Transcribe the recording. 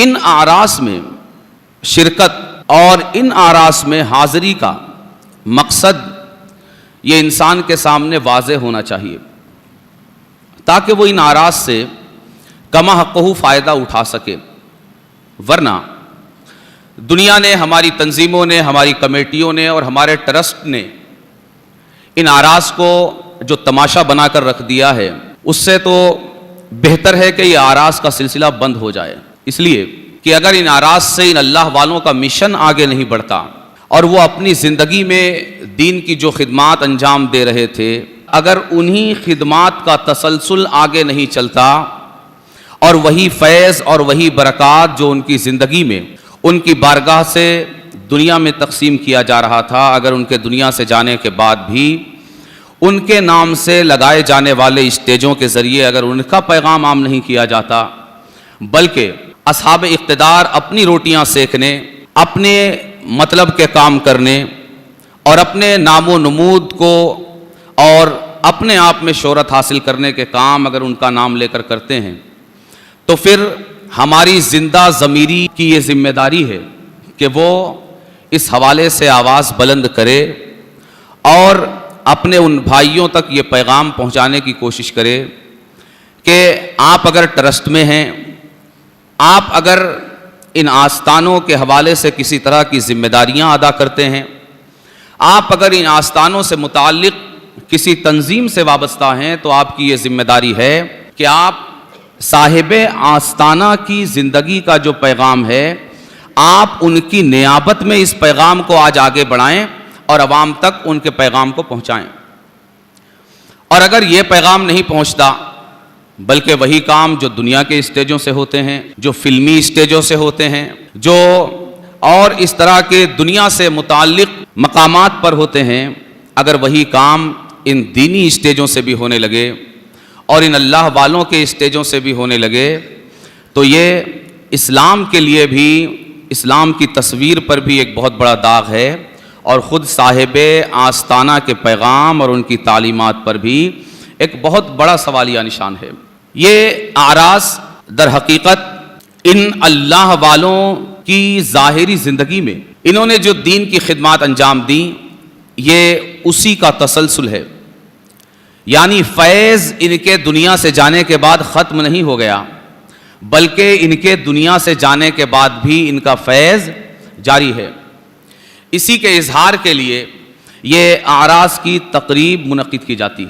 ان آراس میں شرکت اور ان آراس میں حاضری کا مقصد یہ انسان کے سامنے واضح ہونا چاہیے تاکہ وہ ان آراس سے کما حقہ فائدہ اٹھا سکے. ورنہ دنیا نے، ہماری تنظیموں نے، ہماری کمیٹیوں نے اور ہمارے ٹرسٹ نے ان آراس کو جو تماشا بنا کر رکھ دیا ہے، اس سے تو بہتر ہے کہ یہ آراس کا سلسلہ بند ہو جائے. اس لیے کہ اگر ان آراس سے ان اللہ والوں کا مشن آگے نہیں بڑھتا اور وہ اپنی زندگی میں دین کی جو خدمات انجام دے رہے تھے، اگر انہی خدمات کا تسلسل آگے نہیں چلتا اور وہی فیض اور وہی برکات جو ان کی زندگی میں ان کی بارگاہ سے دنیا میں تقسیم کیا جا رہا تھا، اگر ان کے دنیا سے جانے کے بعد بھی ان کے نام سے لگائے جانے والے اسٹیجوں کے ذریعے اگر ان کا پیغام عام نہیں کیا جاتا، بلکہ اصحاب اقتدار اپنی روٹیاں سیکنے، اپنے مطلب کے کام کرنے اور اپنے نام و نمود کو اور اپنے آپ میں شہرت حاصل کرنے کے کام اگر ان کا نام لے کر کرتے ہیں، تو پھر ہماری زندہ ضمیری کی یہ ذمہ داری ہے کہ وہ اس حوالے سے آواز بلند کرے اور اپنے ان بھائیوں تک یہ پیغام پہنچانے کی کوشش کرے کہ آپ اگر ٹرسٹ میں ہیں، آپ اگر ان آستانوں کے حوالے سے کسی طرح کی ذمہ داریاں ادا کرتے ہیں، آپ اگر ان آستانوں سے متعلق کسی تنظیم سے وابستہ ہیں، تو آپ کی یہ ذمہ داری ہے کہ آپ صاحب آستانہ کی زندگی کا جو پیغام ہے، آپ ان کی نیابت میں اس پیغام کو آج آگے بڑھائیں اور عوام تک ان کے پیغام کو پہنچائیں. اور اگر یہ پیغام نہیں پہنچتا، بلکہ وہی کام جو دنیا کے اسٹیجوں سے ہوتے ہیں، جو فلمی اسٹیجوں سے ہوتے ہیں، جو اور اس طرح کے دنیا سے متعلق مقامات پر ہوتے ہیں، اگر وہی کام ان دینی اسٹیجوں سے بھی ہونے لگے اور ان اللہ والوں کے اسٹیجوں سے بھی ہونے لگے، تو یہ اسلام کے لیے بھی، اسلام کی تصویر پر بھی ایک بہت بڑا داغ ہے اور خود صاحب آستانہ کے پیغام اور ان کی تعلیمات پر بھی ایک بہت بڑا سوالیہ نشان ہے. یہ آراس در حقیقت ان اللہ والوں کی ظاہری زندگی میں انہوں نے جو دین کی خدمات انجام دیں، یہ اسی کا تسلسل ہے. یعنی فیض ان کے دنیا سے جانے کے بعد ختم نہیں ہو گیا، بلکہ ان کے دنیا سے جانے کے بعد بھی ان کا فیض جاری ہے. اسی کے اظہار کے لیے یہ آراس کی تقریب منعقد کی جاتی ہے.